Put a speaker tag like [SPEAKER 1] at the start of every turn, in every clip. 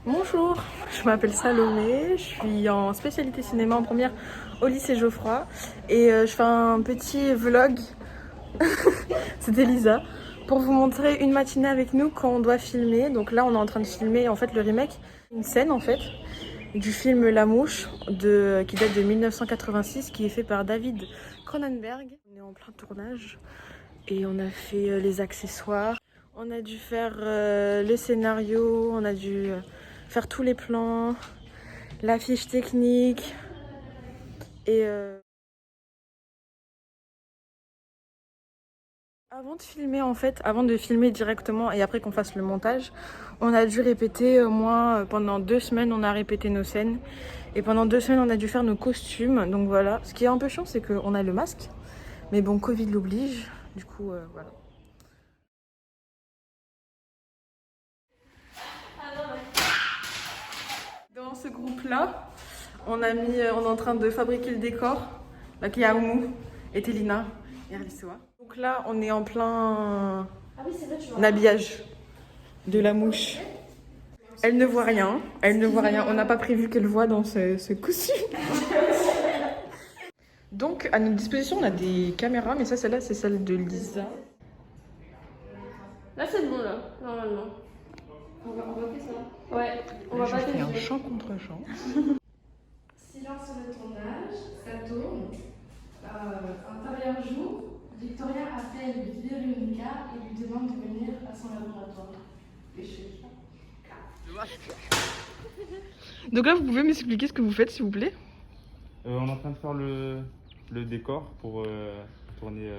[SPEAKER 1] Bonjour, je m'appelle Salomé, je suis en spécialité cinéma en première au lycée Geoffroy et je fais un petit vlog, c'était Lisa, pour vous montrer une matinée avec nous quand on doit filmer. Donc là on est en train de filmer en fait le remake, une scène en fait, du film La Mouche qui date de 1986 qui est fait par David Cronenberg. On est en plein tournage et on a fait les accessoires. On a dû faire le scénario, on a dû faire tous les plans, la fiche technique et avant de filmer en fait, avant de filmer directement et après qu'on fasse le montage, on a dû répéter au moins pendant 2 semaines, on a répété nos scènes et pendant 2 semaines on a dû faire nos costumes. Donc voilà, ce qui est un peu chiant c'est qu'on a le masque, mais bon Covid l'oblige, du coup voilà. Dans ce groupe-là, on est en train de fabriquer le décor. Là, il y a Oumou et Télina et Arlissoa. Donc là, on est en plein habillage de la mouche. Elle ne voit rien. Elle ne voit rien. On n'a pas prévu qu'elle voit dans ce costume. Donc, à notre disposition, on a des caméras, mais ça, celle-là, c'est celle de Lisa.
[SPEAKER 2] Là, c'est bon, là, normalement. On va faire ça. Ouais, on va
[SPEAKER 1] Je
[SPEAKER 2] pas
[SPEAKER 1] fais un
[SPEAKER 2] déjouer.
[SPEAKER 1] chant contre chant.
[SPEAKER 3] Silence sur le tournage, ça tourne. Intérieur jour, Victoria appelle Véronica et lui demande de venir à son laboratoire.
[SPEAKER 1] Donc là, vous pouvez m'expliquer ce que vous faites, s'il vous plaît?
[SPEAKER 4] On est en train de faire le décor pour tourner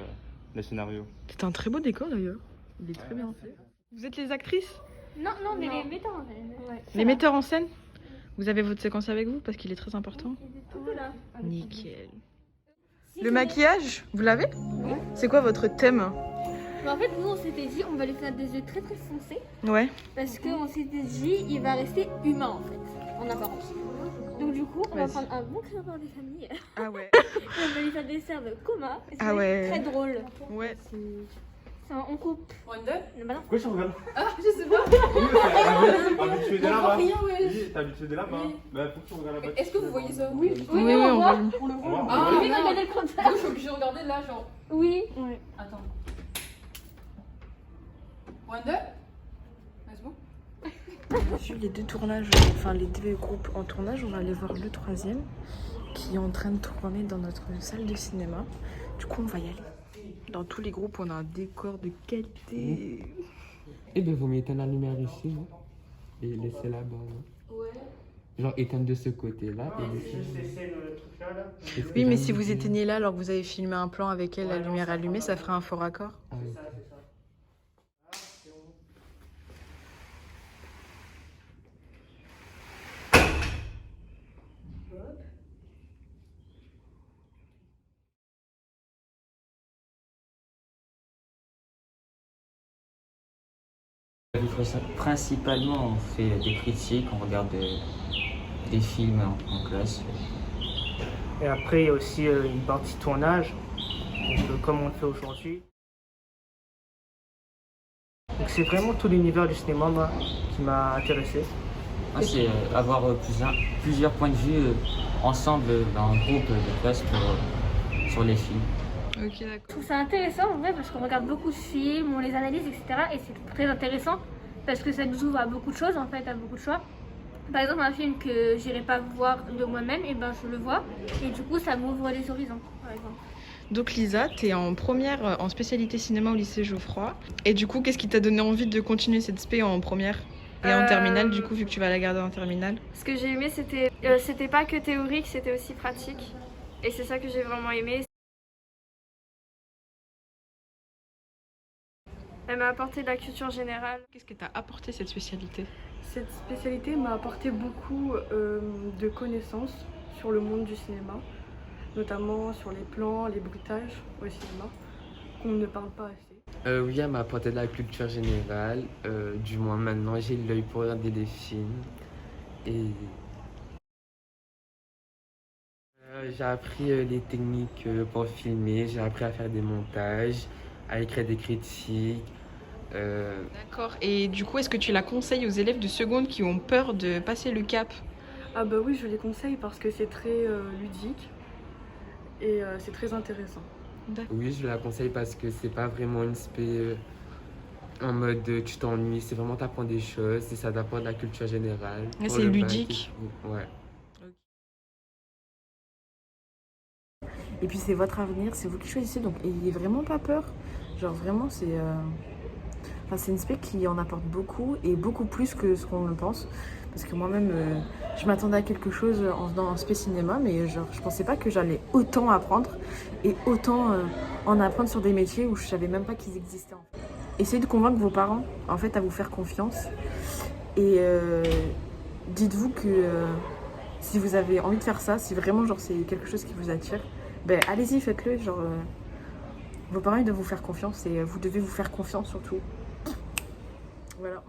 [SPEAKER 4] le scénario.
[SPEAKER 1] C'est un très beau décor d'ailleurs. Il est très bien fait. Vous êtes les actrices?
[SPEAKER 2] Non, mais les metteurs en scène. Ouais.
[SPEAKER 1] Les metteurs en scène? Vous avez votre séquence avec vous parce qu'il est très important.
[SPEAKER 2] Tout là.
[SPEAKER 1] Nickel. Le maquillage, vous l'avez? C'est quoi votre thème?
[SPEAKER 2] Mais en fait, nous, on s'était dit, on va lui faire des yeux très très foncés.
[SPEAKER 1] Ouais.
[SPEAKER 2] Parce qu'on s'était dit, il va rester humain en fait, en apparence. Donc, du coup, on va prendre un bon créateur des familles.
[SPEAKER 1] Ah ouais.
[SPEAKER 2] Et on va lui faire des serres de coma. Et
[SPEAKER 1] Ah ouais.
[SPEAKER 2] très drôle.
[SPEAKER 1] Ouais.
[SPEAKER 2] On coupe.
[SPEAKER 3] Wonder?
[SPEAKER 2] Bah non.
[SPEAKER 4] Pourquoi je regarde?
[SPEAKER 3] Ah, je sais pas.
[SPEAKER 4] Habitué de
[SPEAKER 3] On voit
[SPEAKER 4] là-bas.
[SPEAKER 3] rien, ouais.
[SPEAKER 4] Oui, t'es habitué de là-bas.
[SPEAKER 3] Oui.
[SPEAKER 4] Bah, faut que tu regardes là-bas.
[SPEAKER 3] Est-ce que vous voyez ça? Oui.
[SPEAKER 2] Oui,
[SPEAKER 1] Oui,
[SPEAKER 2] on voit.
[SPEAKER 3] On le voit.
[SPEAKER 4] Ah,
[SPEAKER 3] Ah,
[SPEAKER 2] Oui,
[SPEAKER 3] non.
[SPEAKER 2] regardez le contraire.
[SPEAKER 3] Moi, je suis obligée de regarder là, genre.
[SPEAKER 2] Oui.
[SPEAKER 3] Attends. Wonder? C'est bon?
[SPEAKER 1] On a vu les deux tournages, enfin les deux groupes en tournage. On va aller voir le troisième qui est en train de tourner dans notre salle de cinéma. Du coup, on va y aller. Dans tous les groupes, on a un décor de qualité.
[SPEAKER 5] Eh bien, vous mettez la lumière ici, non? Et laissez là-bas, non? Ouais. Genre, éteindre de ce côté-là et laisser...
[SPEAKER 1] Oui, mais si vous éteignez là alors que vous avez filmé un plan avec elle, la lumière allumée, ça ferait un faux raccord.
[SPEAKER 5] Ah oui.
[SPEAKER 6] Principalement, on fait des critiques, on regarde des films en classe.
[SPEAKER 7] Et après, il y a aussi une partie tournage, donc, comme on le fait aujourd'hui. Donc c'est vraiment tout l'univers du cinéma moi, qui m'a intéressé.
[SPEAKER 6] Moi, c'est avoir plusieurs points de vue ensemble dans un groupe de classe sur les films.
[SPEAKER 1] Ok, d'accord.
[SPEAKER 2] Je trouve ça intéressant en vrai parce qu'on regarde beaucoup de films, on les analyse, etc. Et c'est très intéressant parce que ça nous ouvre à beaucoup de choses en fait, à beaucoup de choix. Par exemple, un film que j'irai pas voir de moi-même, et ben je le vois et du coup ça m'ouvre les horizons, par exemple.
[SPEAKER 1] Donc Lisa, t'es en première en spécialité cinéma au lycée Geoffroy. Et du coup, qu'est-ce qui t'a donné envie de continuer cette spé en première et en terminale, du coup, vu que tu vas la garder en terminale?
[SPEAKER 8] Ce que j'ai aimé, c'était pas que théorique, c'était aussi pratique. Et c'est ça que j'ai vraiment aimé. Elle m'a apporté de la culture générale.
[SPEAKER 1] Qu'est-ce que t'a apporté cette spécialité?
[SPEAKER 9] Cette spécialité m'a apporté beaucoup de connaissances sur le monde du cinéma, notamment sur les plans, les bruitages au cinéma, qu'on ne parle pas assez.
[SPEAKER 5] Oui, elle m'a apporté de la culture générale. Du moins, maintenant, j'ai l'œil pour regarder des films. Et j'ai appris les techniques pour filmer, j'ai appris à faire des montages, à écrire des critiques.
[SPEAKER 1] D'accord. Et du coup, est-ce que tu la conseilles aux élèves de seconde qui ont peur de passer le cap?
[SPEAKER 9] Ah bah oui, je les conseille parce que c'est très ludique et c'est très intéressant.
[SPEAKER 5] Oui, je la conseille parce que c'est pas vraiment une spé en mode tu t'ennuies, c'est vraiment t'apprends des choses et ça t'apprend de la culture générale.
[SPEAKER 1] Ouais,
[SPEAKER 5] pour
[SPEAKER 1] c'est
[SPEAKER 5] le bac et
[SPEAKER 1] ludique.
[SPEAKER 5] tout. Ouais.
[SPEAKER 1] Et puis c'est votre avenir, c'est vous qui choisissez, donc ayez vraiment pas peur. Genre vraiment, c'est une spé qui en apporte beaucoup et beaucoup plus que ce qu'on le pense. Parce que moi-même, je m'attendais à quelque chose en faisant un spé cinéma, mais genre, je pensais pas que j'allais autant apprendre et autant en apprendre sur des métiers où je savais même pas qu'ils existaient. En fait. Essayez de convaincre vos parents en fait à vous faire confiance et dites-vous que si vous avez envie de faire ça, si vraiment genre c'est quelque chose qui vous attire, ben allez-y, faites-le. Genre vos parents ils doivent vous faire confiance et vous devez vous faire confiance surtout. Voilà.